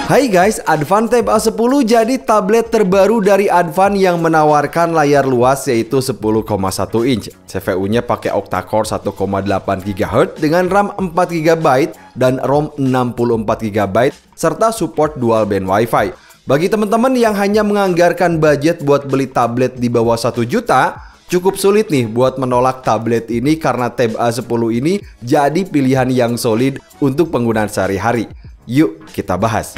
Hai guys, Advan Tab A10 jadi tablet terbaru dari Advan yang menawarkan layar luas yaitu 10,1 inch. CPU-nya pakai octa-core 1,8 GHz dengan RAM 4 GB dan ROM 64 GB serta support dual band Wi-Fi. Bagi teman-teman yang hanya menganggarkan budget buat beli tablet di bawah 1 juta, cukup sulit nih buat menolak tablet ini karena Tab A10 ini jadi pilihan yang solid untuk penggunaan sehari-hari. Yuk kita bahas.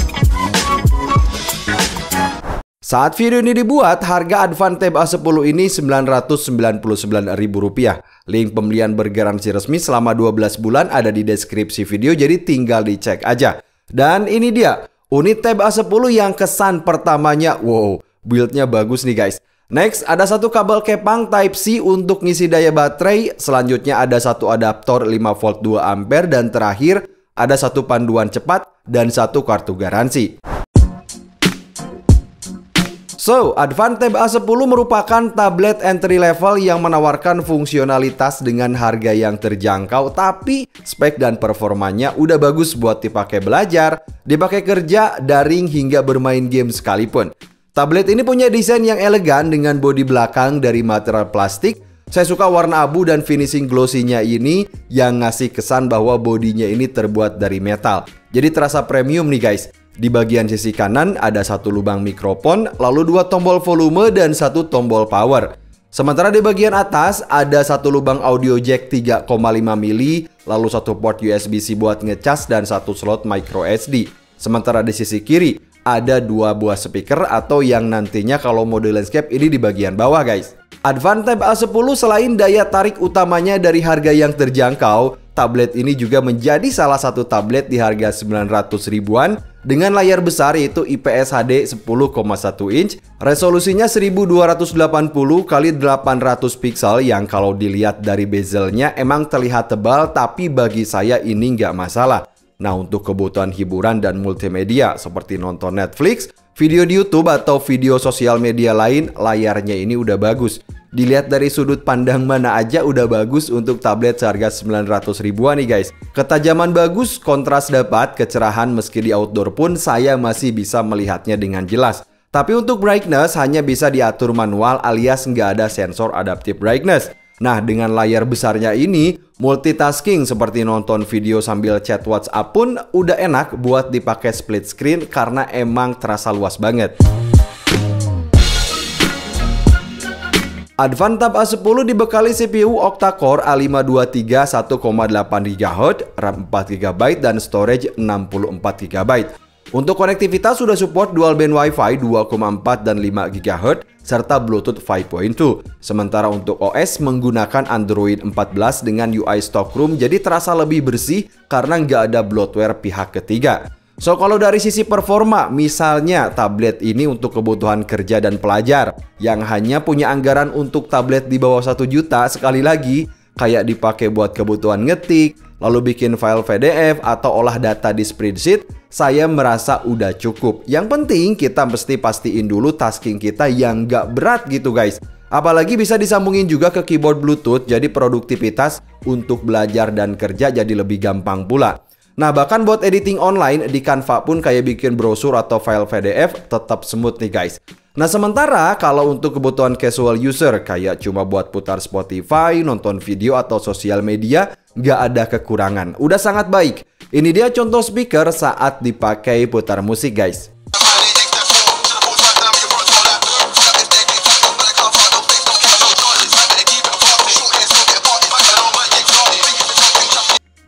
Saat video ini dibuat, harga Advan Tab A10 ini Rp999.000. Link pembelian bergaransi resmi selama 12 bulan ada di deskripsi video, jadi tinggal dicek aja. Dan ini dia, unit Tab A10 yang kesan pertamanya, wow, build-nya bagus nih guys. Next, ada satu kabel kepang Type-C untuk ngisi daya baterai. Selanjutnya ada satu adaptor 5V 2A. Dan terakhir, ada satu panduan cepat dan satu kartu garansi. So, Advan Tab A10 merupakan tablet entry level yang menawarkan fungsionalitas dengan harga yang terjangkau, tapi spek dan performanya udah bagus buat dipakai belajar, dipakai kerja, daring, hingga bermain game sekalipun. Tablet ini punya desain yang elegan dengan bodi belakang dari material plastik. Saya suka warna abu dan finishing glossy-nya ini yang ngasih kesan bahwa bodinya ini terbuat dari metal. Jadi terasa premium nih guys. Di bagian sisi kanan ada satu lubang mikrofon, lalu dua tombol volume dan satu tombol power. Sementara di bagian atas ada satu lubang audio jack 3,5 mili, lalu satu port USB-C buat ngecas dan satu slot micro SD. Sementara di sisi kiri ada dua buah speaker atau yang nantinya kalau mode landscape ini di bagian bawah guys. Advan Tab A10 selain daya tarik utamanya dari harga yang terjangkau, tablet ini juga menjadi salah satu tablet di harga 900 ribuan dengan layar besar yaitu IPS HD 10,1 inch, resolusinya 1280 x 800 pixel yang kalau dilihat dari bezelnya emang terlihat tebal, tapi bagi saya ini nggak masalah. Nah, untuk kebutuhan hiburan dan multimedia seperti nonton Netflix, video di YouTube atau video sosial media lain, layarnya ini udah bagus. Dilihat dari sudut pandang mana aja udah bagus untuk tablet seharga 900 ribuan nih guys. Ketajaman bagus, kontras dapat, kecerahan meski di outdoor pun saya masih bisa melihatnya dengan jelas. Tapi untuk brightness hanya bisa diatur manual alias nggak ada sensor adaptive brightness. Nah, dengan layar besarnya ini, multitasking seperti nonton video sambil chat WhatsApp pun udah enak buat dipakai split screen karena emang terasa luas banget. Advan Tab A10 dibekali CPU octa-core A523 1,8 GHz, RAM 4 GB dan storage 64 GB. Untuk konektivitas sudah support dual band Wi-Fi 2,4 dan 5 GHz serta Bluetooth 5.2. Sementara untuk OS menggunakan Android 14 dengan UI Stockroom, jadi terasa lebih bersih karena nggak ada bloatware pihak ketiga. So, kalau dari sisi performa, misalnya tablet ini untuk kebutuhan kerja dan pelajar yang hanya punya anggaran untuk tablet di bawah 1 juta, sekali lagi kayak dipakai buat kebutuhan ngetik, lalu bikin file PDF atau olah data di spreadsheet, saya merasa udah cukup. Yang penting kita mesti pastiin dulu tasking kita yang nggak berat gitu guys. Apalagi bisa disambungin juga ke keyboard Bluetooth, jadi produktivitas untuk belajar dan kerja jadi lebih gampang pula. Nah, bahkan buat editing online di Canva pun kayak bikin brosur atau file PDF tetap smooth nih guys. Nah, sementara kalau untuk kebutuhan casual user kayak cuma buat putar Spotify, nonton video atau sosial media, nggak ada kekurangan. Udah sangat baik. Ini dia contoh speaker saat dipakai putar musik guys.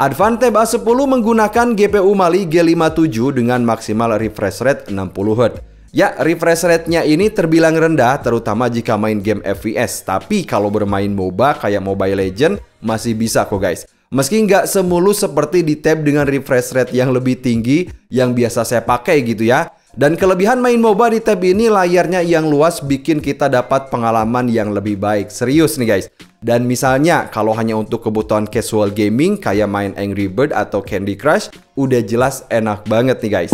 Advan Tab A10 menggunakan GPU Mali G57 dengan maksimal refresh rate 60Hz. Ya, refresh rate-nya ini terbilang rendah terutama jika main game FPS. Tapi kalau bermain MOBA kayak Mobile Legends masih bisa kok guys. Meski nggak semulus seperti di tab dengan refresh rate yang lebih tinggi yang biasa saya pakai gitu ya. Dan kelebihan main MOBA di tab ini layarnya yang luas bikin kita dapat pengalaman yang lebih baik. Serius nih guys. Dan misalnya kalau hanya untuk kebutuhan casual gaming kayak main Angry Bird atau Candy Crush, udah jelas enak banget nih guys.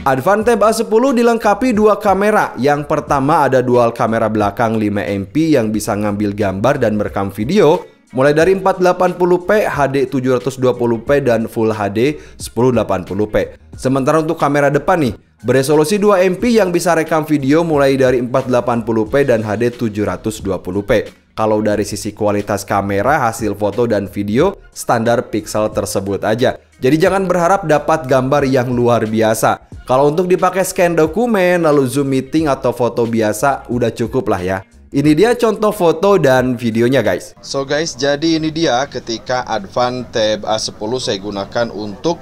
Advan Tab A10 dilengkapi dua kamera. Yang pertama ada dual kamera belakang 5MP yang bisa ngambil gambar dan merekam video. mulai dari 480p, HD 720p, dan Full HD 1080p. Sementara untuk kamera depan nih, beresolusi 2MP yang bisa rekam video mulai dari 480p dan HD 720p. Kalau dari sisi kualitas kamera, hasil foto dan video standar Pixel tersebut aja. Jadi jangan berharap dapat gambar yang luar biasa. Kalau untuk dipakai scan dokumen, lalu zoom meeting atau foto biasa, udah cukup lah ya. Ini dia contoh foto dan videonya guys. So guys, jadi ini dia ketika Advan Tab A10 saya gunakan untuk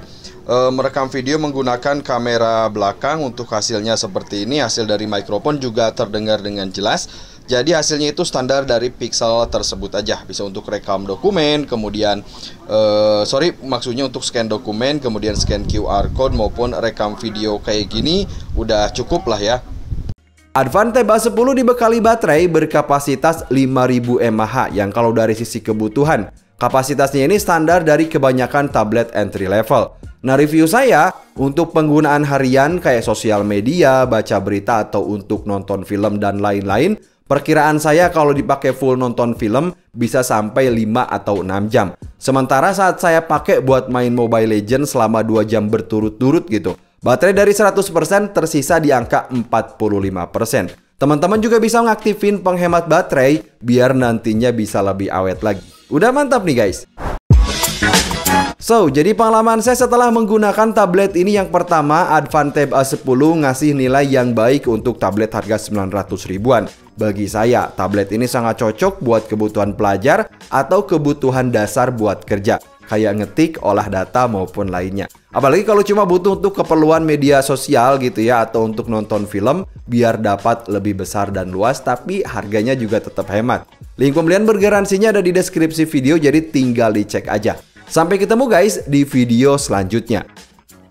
merekam video menggunakan kamera belakang. Untuk hasilnya seperti ini. Hasil dari mikrofon juga terdengar dengan jelas. Jadi hasilnya itu standar dari Pixel tersebut aja. Bisa untuk rekam dokumen, kemudian maksudnya untuk scan dokumen, kemudian scan QR code maupun rekam video kayak gini udah cukup lah ya. Advan Tab A10 dibekali baterai berkapasitas 5000 mAh yang kalau dari sisi kebutuhan, kapasitasnya ini standar dari kebanyakan tablet entry level. Nah, review saya untuk penggunaan harian kayak sosial media, baca berita, atau untuk nonton film dan lain-lain, perkiraan saya kalau dipakai full nonton film bisa sampai 5 atau 6 jam. Sementara saat saya pakai buat main Mobile Legends selama 2 jam berturut-turut gitu, baterai dari 100% tersisa di angka 45%. Teman-teman juga bisa ngaktifin penghemat baterai biar nantinya bisa lebih awet lagi. Udah mantap nih guys. So, jadi pengalaman saya setelah menggunakan tablet ini, yang pertama, Advan Tab A10 ngasih nilai yang baik untuk tablet harga 900 ribuan. Bagi saya, tablet ini sangat cocok buat kebutuhan pelajar atau kebutuhan dasar buat kerja, kayak ngetik, olah data, maupun lainnya. Apalagi kalau cuma butuh untuk keperluan media sosial gitu ya, atau untuk nonton film, biar dapat lebih besar dan luas, tapi harganya juga tetap hemat. Link pembelian bergaransinya ada di deskripsi video, jadi tinggal dicek aja. Sampai ketemu guys di video selanjutnya.